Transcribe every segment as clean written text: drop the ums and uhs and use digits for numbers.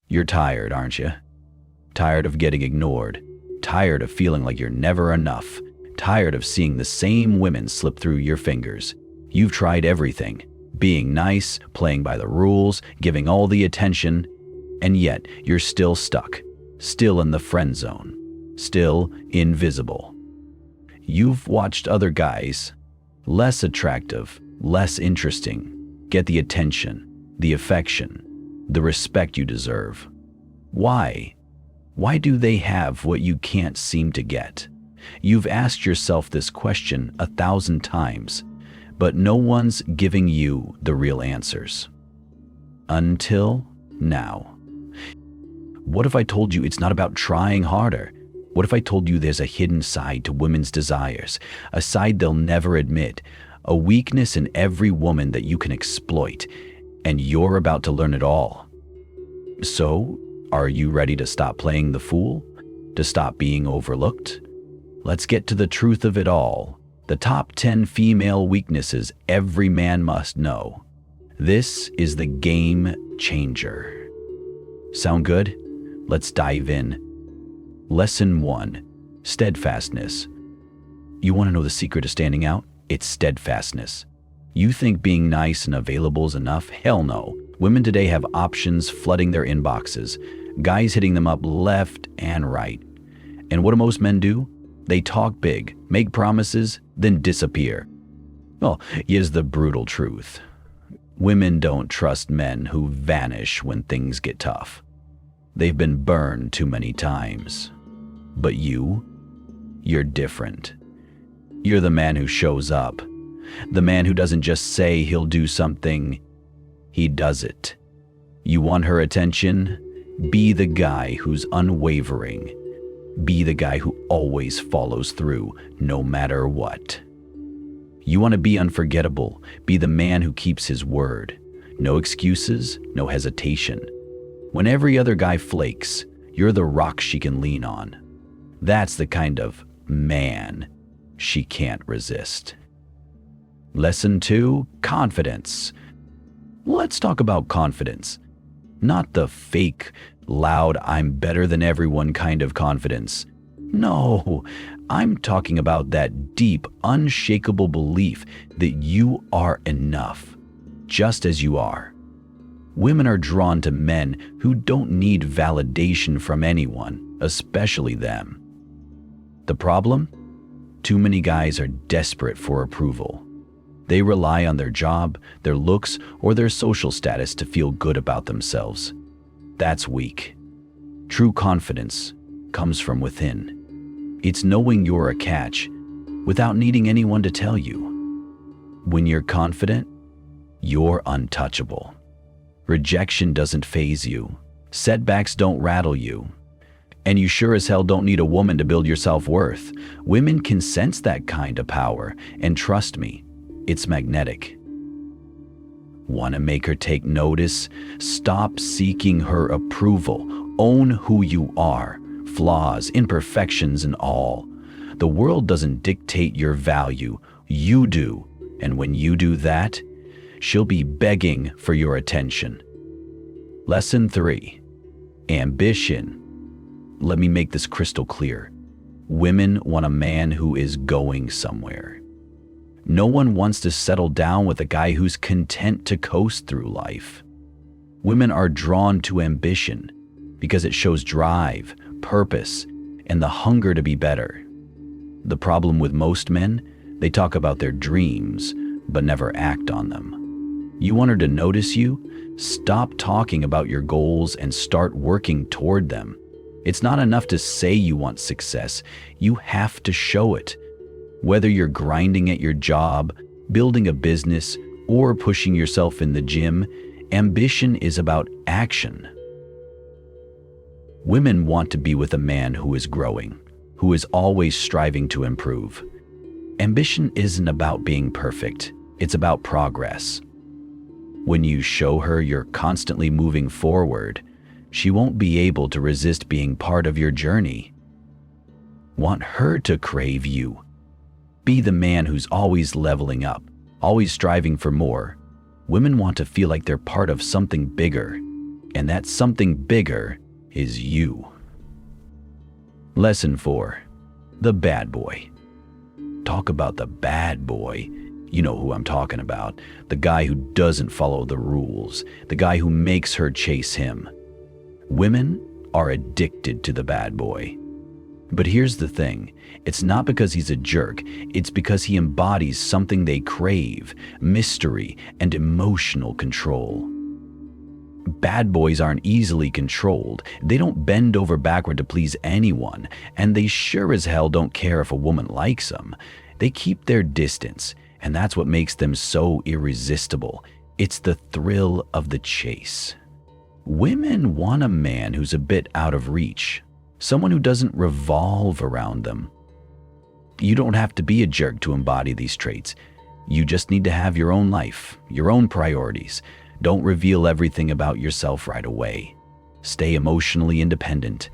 You're tired, aren't you? Tired of getting ignored. Tired of feeling like you're never enough. Tired of seeing the same women slip through your fingers. You've tried everything. Being nice, playing by the rules, giving all the attention, and yet you're still stuck. Still in the friend zone. Still invisible. You've watched other guys, less attractive, less interesting, get the attention, the affection, the respect you deserve. Why? Why do they have what you can't seem to get? You've asked yourself this question 1,000 times, but no one's giving you the real answers. Until now. What if I told you it's not about trying harder? What if I told you there's a hidden side to women's desires, a side they'll never admit, a weakness in every woman that you can exploit, and you're about to learn it all? So, are you ready to stop playing the fool? To stop being overlooked? Let's get to the truth of it all. The top 10 female weaknesses every man must know. This is the game changer. Sound good? Let's dive in. Lesson 1. Steadfastness. You want to know the secret to standing out? It's steadfastness. You think being nice and available is enough? Hell no. Women today have options flooding their inboxes, guys hitting them up left and right. And what do most men do? They talk big, make promises, then disappear. Well, here's the brutal truth. Women don't trust men who vanish when things get tough. They've been burned too many times. But you're different. You're the man who shows up. The man who doesn't just say he'll do something, he does it. You want her attention? Be the guy who's unwavering. Be the guy who always follows through, no matter what. You want to be unforgettable? Be the man who keeps his word. No excuses, no hesitation. When every other guy flakes, you're the rock she can lean on. That's the kind of man she can't resist. Lesson 2, confidence. Let's talk about confidence. Not the fake, loud, I'm better than everyone kind of confidence. No, I'm talking about that deep, unshakable belief that you are enough, just as you are. Women are drawn to men who don't need validation from anyone, especially them. The problem? Too many guys are desperate for approval. They rely on their job, their looks, or their social status to feel good about themselves. That's weak. True confidence comes from within. It's knowing you're a catch without needing anyone to tell you. When you're confident, you're untouchable. Rejection doesn't faze you. Setbacks don't rattle you. And you sure as hell don't need a woman to build your self-worth. Women can sense that kind of power, and trust me, it's magnetic. Want to make her take notice? Stop seeking her approval. Own who you are, flaws, imperfections, and all. The world doesn't dictate your value, you do. And when you do that, she'll be begging for your attention. Lesson 3. Ambition. Let me make this crystal clear. Women want a man who is going somewhere. No one wants to settle down with a guy who's content to coast through life. Women are drawn to ambition because it shows drive, purpose, and the hunger to be better. The problem with most men, they talk about their dreams, but never act on them. You want her to notice you? Stop talking about your goals and start working toward them. It's not enough to say you want success. You have to show it. Whether you're grinding at your job, building a business, or pushing yourself in the gym, ambition is about action. Women want to be with a man who is growing, who is always striving to improve. Ambition isn't about being perfect. It's about progress. When you show her you're constantly moving forward, she won't be able to resist being part of your journey. Want her to crave you. Be the man who's always leveling up, always striving for more. Women want to feel like they're part of something bigger, And that something bigger is you. Lesson 4. The bad boy. Talk about the bad boy. You know who I'm talking about. The guy who doesn't follow the rules. The guy who makes her chase him. Women are addicted to the bad boy. But here's the thing. It's not because he's a jerk. It's because he embodies something they crave: mystery and emotional control. Bad boys aren't easily controlled. They don't bend over backward to please anyone, and they sure as hell don't care if a woman likes them. They keep their distance, and that's what makes them so irresistible. It's the thrill of the chase. Women want a man who's a bit out of reach, someone who doesn't revolve around them. You don't have to be a jerk to embody these traits. You just need to have your own life, your own priorities. Don't reveal everything about yourself right away. Stay emotionally independent.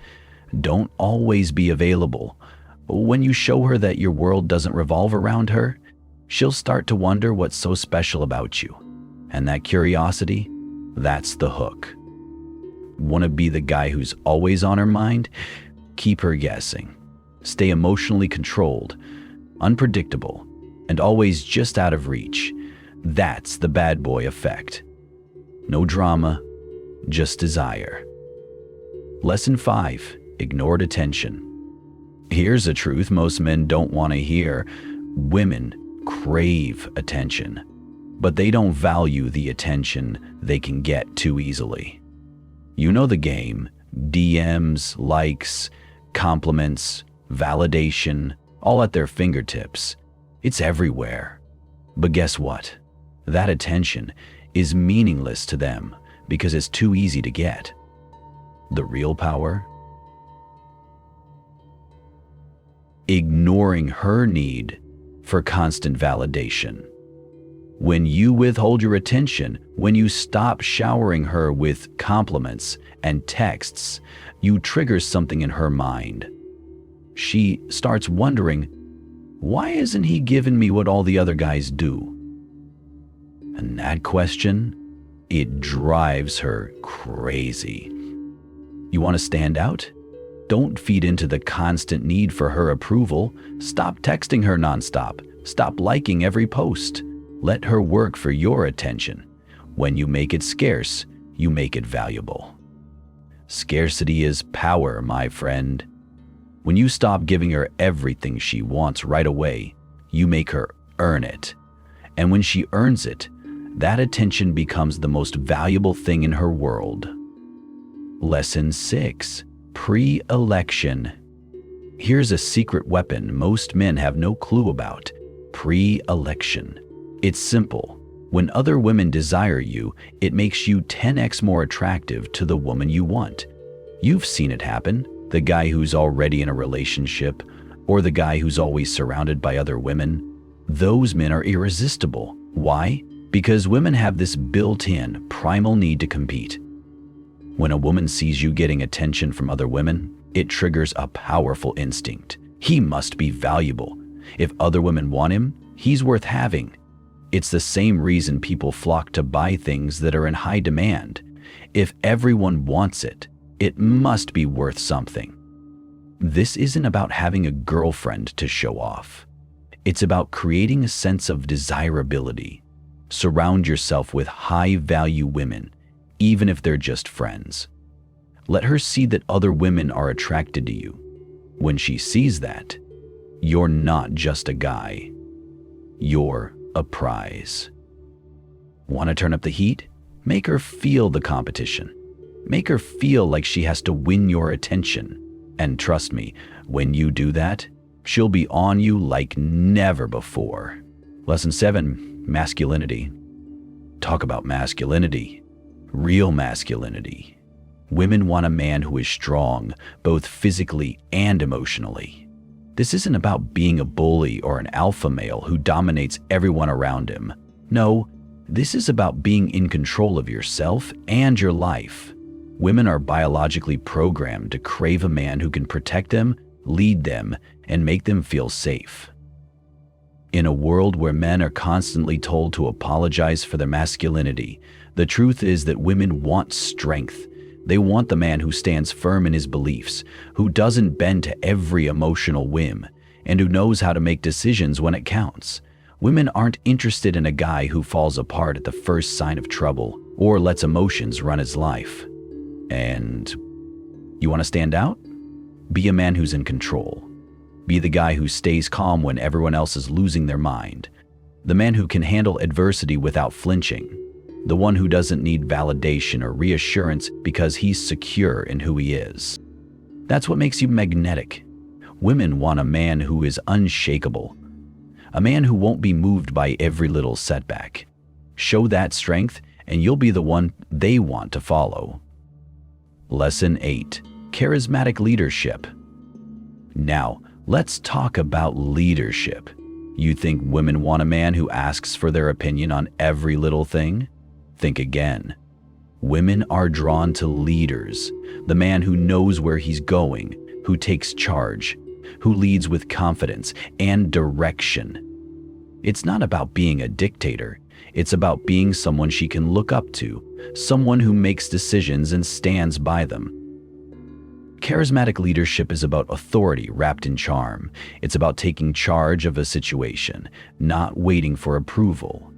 Don't always be available. When you show her that your world doesn't revolve around her, she'll start to wonder what's so special about you. And that curiosity, that's the hook. Want to be the guy who's always on her mind? Keep her guessing. Stay emotionally controlled, unpredictable, and always just out of reach. That's the bad boy effect. No drama, just desire. Lesson 5. Ignored attention. Here's a truth most men don't want to hear. Women crave attention, but they don't value the attention they can get too easily. You know the game. DMs, likes, compliments, validation, all at their fingertips. It's everywhere. But guess what? That attention is meaningless to them because it's too easy to get. The real power? Ignoring her need for constant validation. When you withhold your attention, when you stop showering her with compliments and texts, you trigger something in her mind. She starts wondering, why isn't he giving me what all the other guys do? And that question, it drives her crazy. You want to stand out? Don't feed into the constant need for her approval. Stop texting her nonstop. Stop liking every post. Let her work for your attention. When you make it scarce, you make it valuable. Scarcity is power, my friend. When you stop giving her everything she wants right away, you make her earn it. And when she earns it, that attention becomes the most valuable thing in her world. Lesson 6. Pre-election. Here's a secret weapon most men have no clue about. Pre-election. It's simple. When other women desire you, it makes you 10x more attractive to the woman you want. You've seen it happen. The guy who's already in a relationship, or the guy who's always surrounded by other women. Those men are irresistible. Why? Because women have this built-in, primal need to compete. When a woman sees you getting attention from other women, it triggers a powerful instinct. He must be valuable. If other women want him, he's worth having. It's the same reason people flock to buy things that are in high demand. If everyone wants it, it must be worth something. This isn't about having a girlfriend to show off. It's about creating a sense of desirability. Surround yourself with high-value women, even if they're just friends. Let her see that other women are attracted to you. When she sees that, you're not just a guy. You're a prize. Want to turn up the heat? Make her feel the competition. Make her feel like she has to win your attention. And trust me, when you do that, she'll be on you like never before. Lesson 7. Masculinity. Talk about masculinity. Real masculinity. Women want a man who is strong, both physically and emotionally. This isn't about being a bully or an alpha male who dominates everyone around him. No, this is about being in control of yourself and your life. Women are biologically programmed to crave a man who can protect them, lead them, and make them feel safe. In a world where men are constantly told to apologize for their masculinity, the truth is that women want strength. They want the man who stands firm in his beliefs, who doesn't bend to every emotional whim, and who knows how to make decisions when it counts. Women aren't interested in a guy who falls apart at the first sign of trouble or lets emotions run his life. And you want to stand out? Be a man who's in control. Be the guy who stays calm when everyone else is losing their mind. The man who can handle adversity without flinching. The one who doesn't need validation or reassurance because he's secure in who he is. That's what makes you magnetic. Women want a man who is unshakable. A man who won't be moved by every little setback. Show that strength and you'll be the one they want to follow. Lesson 8. Charismatic Leadership. Now, let's talk about leadership. You think women want a man who asks for their opinion on every little thing? Think again. Women are drawn to leaders, the man who knows where he's going, who takes charge, who leads with confidence and direction. It's not about being a dictator. It's about being someone she can look up to, someone who makes decisions and stands by them. Charismatic leadership is about authority wrapped in charm. It's about taking charge of a situation, not waiting for approval.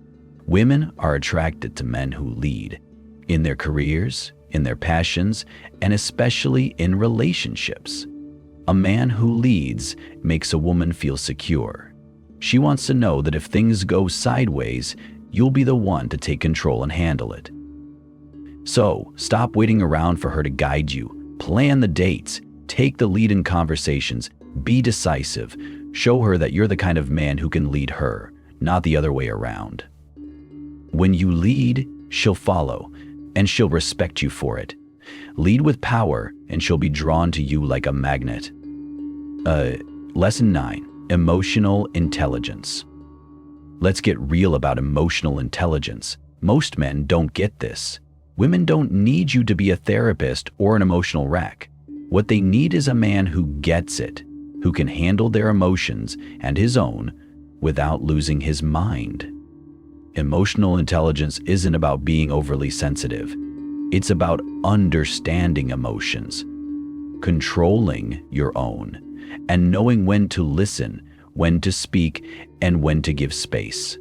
Women are attracted to men who lead, in their careers, in their passions, and especially in relationships. A man who leads makes a woman feel secure. She wants to know that if things go sideways, you'll be the one to take control and handle it. So, stop waiting around for her to guide you. Plan the dates, take the lead in conversations, be decisive, show her that you're the kind of man who can lead her, not the other way around. When you lead, she'll follow, and she'll respect you for it. Lead with power, and she'll be drawn to you like a magnet. Lesson 9. Emotional intelligence. Let's get real about emotional intelligence. Most men don't get this. Women don't need you to be a therapist or an emotional wreck. What they need is a man who gets it, who can handle their emotions and his own without losing his mind. Emotional intelligence isn't about being overly sensitive. It's about understanding emotions, controlling your own, and knowing when to listen, when to speak, and when to give space.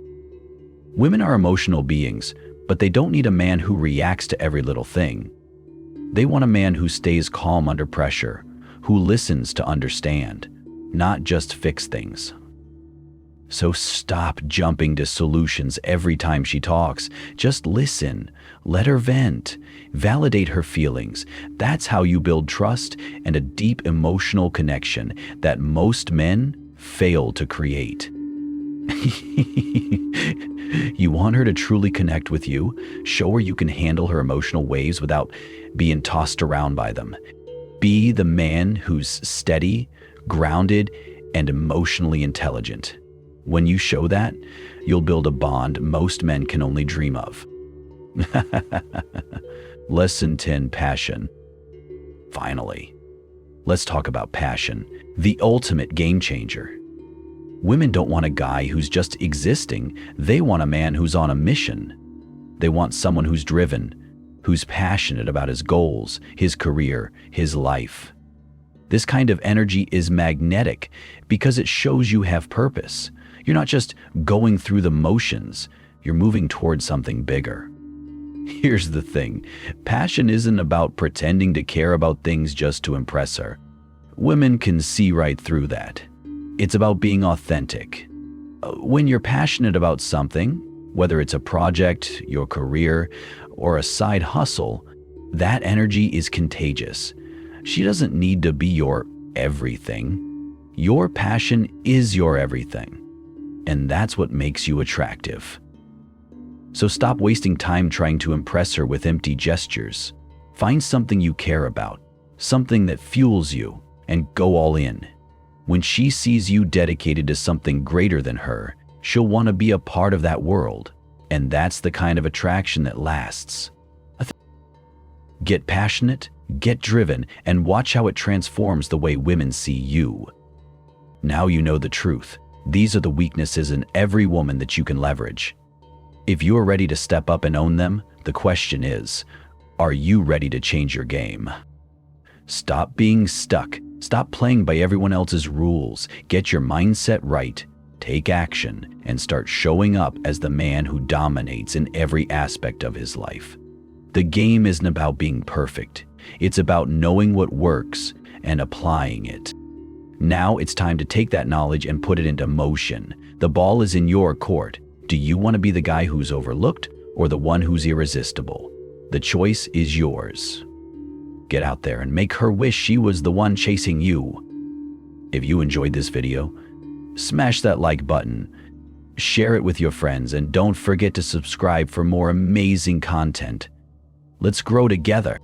Women are emotional beings, but they don't need a man who reacts to every little thing. They want a man who stays calm under pressure, who listens to understand, not just fix things. So stop jumping to solutions every time she talks. Just listen, let her vent, validate her feelings. That's how you build trust and a deep emotional connection that most men fail to create. You want her to truly connect with you, show her you can handle her emotional waves without being tossed around by them. Be the man who's steady, grounded, and emotionally intelligent. When you show that, you'll build a bond most men can only dream of. Lesson 10. Passion. Finally, let's talk about passion, the ultimate game changer. Women don't want a guy who's just existing. They want a man who's on a mission. They want someone who's driven, who's passionate about his goals, his career, his life. This kind of energy is magnetic because it shows you have purpose. You're not just going through the motions. You're moving towards something bigger. Here's the thing. Passion isn't about pretending to care about things just to impress her. Women can see right through that. It's about being authentic. When you're passionate about something, whether it's a project, your career, or a side hustle, that energy is contagious. She doesn't need to be your everything. Your passion is your everything. And that's what makes you attractive. So stop wasting time trying to impress her with empty gestures. Find something you care about, something that fuels you, and go all in. When she sees you dedicated to something greater than her, she'll want to be a part of that world. And that's the kind of attraction that lasts. Get passionate, get driven, and watch how it transforms the way women see you. Now you know the truth. These are the weaknesses in every woman that you can leverage. If you're ready to step up and own them, the question is, Are you ready to change your game? Stop being stuck. Stop playing by everyone else's rules. Get your mindset right. Take action and start showing up as the man who dominates in every aspect of his life. The game isn't about being perfect. It's about knowing what works and applying it. Now it's time to take that knowledge and put it into motion. The ball is in your court. Do you want to be the guy who's overlooked or the one who's irresistible? The choice is yours. Get out there and make her wish she was the one chasing you. If you enjoyed this video, smash that like button, share it with your friends, and don't forget to subscribe for more amazing content. Let's grow together.